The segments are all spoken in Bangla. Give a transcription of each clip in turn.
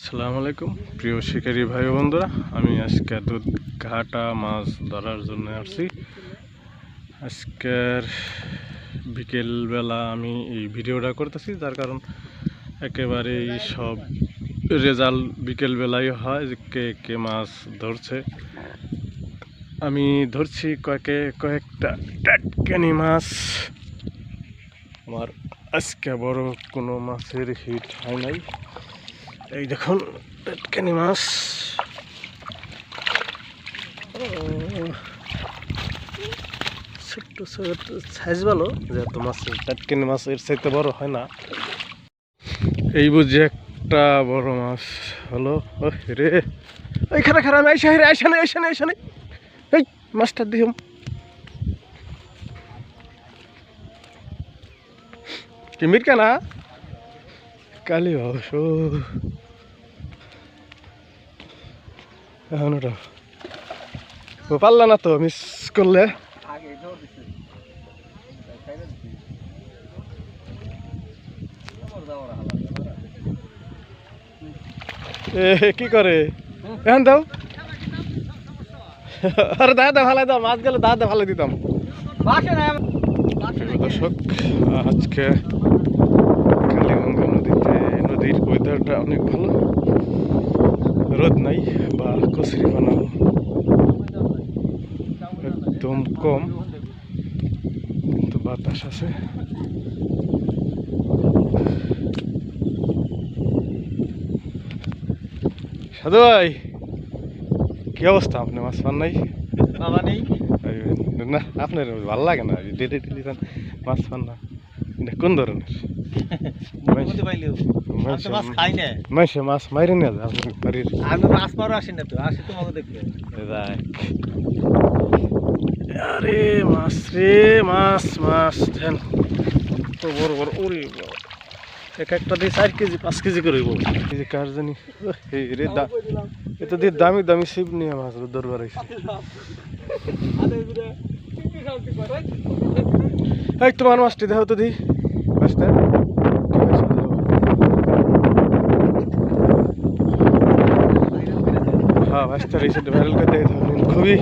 আসসালামু আলাইকুম প্রিয় শিকারী ভাই বন্ধুরা, আমি আজকে দুধ ঘাটা মাছ ধরার জন্য আসছি। আজকের বিকেলবেলা আমি এই ভিডিওটা করতেছি, যার কারণ একেবারেই সব রেজাল্ট বিকেলবেলাই হয় যে কে কে মাছ ধরছে। আমি ধরছি কয়েকটা টাটকানি মাছ। আমার আজকে বড় কোনো মাছের হিট হয় নাই। এই দেখুন টাটকানি মাছ, ছোট্ট ছোট সাইজ ভালো, যেহেতু মাছের টাটকানি মাছ এর চাইতে বড় হয় না। এই বুঝি একটা বড় মাছ হলো। রে এইখানে খারাপ আইসানে এই মাছটা দিম। কি মিরকা না কালি অবশ্য এখন ওটা ও পারলা না তো মিস করলে। কি করে এখন দাও, আরে দাদা ভালাই দাও, মাছ গেলে দাদা ভালো দিতাম। দর্শক, আজকে কালীগঙ্গা নদীর ওয়েদারটা অনেক ভালো, রোদ নাই বা কচুরি বানানো একদম কম, কিন্তু বাতাস আছে। সাধু ভাই, কি অবস্থা? আপনি মাছ পান নাই? না আপনার ভালো লাগে না ডেলি ডেলি মাছ পান না, কোন ধরনের মানুষে মাছ মারি না বাড়ির? আরে মাছ রে মাছ মাছ দেন তো বড় বড়, ওরে এক একটা দিয়ে 4 কেজি 5 কেজি করে কার জানি। রে এটা দিয়ে দামি দামি ছিপ নিয়ে মাছ দরবার হয়েছে। এই তোমার মাছটি দেখো তো দি মাছটা, হ্যাঁ মাছটা ভাইরাল করে দেখে খুবই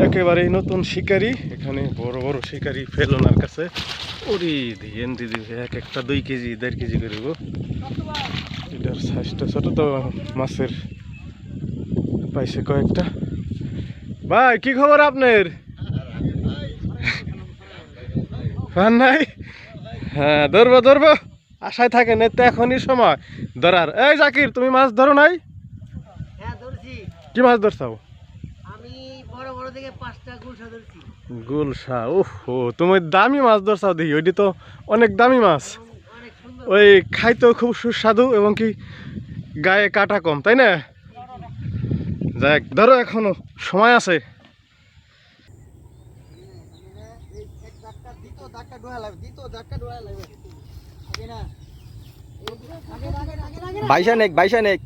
একেবারেই নতুন শিকারি। এখানে বড় বড় শিকারি ফেল ওনার কাছে। ওরে দিয়েন দিদি এক একটা 2 কেজি 1.5 কেজি করে। এটার সাইজটা ছোট, তো মাছের পাইছে কয়েকটা। ভাই কি খবর আপনার? পান নাই? হ্যাঁ ধরবো আশায় থাকেন, এতে এখনই সময় ধরার। এই জাকির, তুমি মাছ ধরো নাই? কি মাছ ধরছাও? গুলশা, ওহো তুমি দামি মাছ ধরছাও দেখি। ওইটি তো অনেক দামি মাছ, ওই খাইতেও খুব সুস্বাদু এবং কি গায়ে কাটা কম, তাই না? যাক ধরো, এখনো সময় আছে। বাইশানেক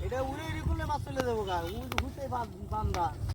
এটা উড়ে মাছ চলে যাবো।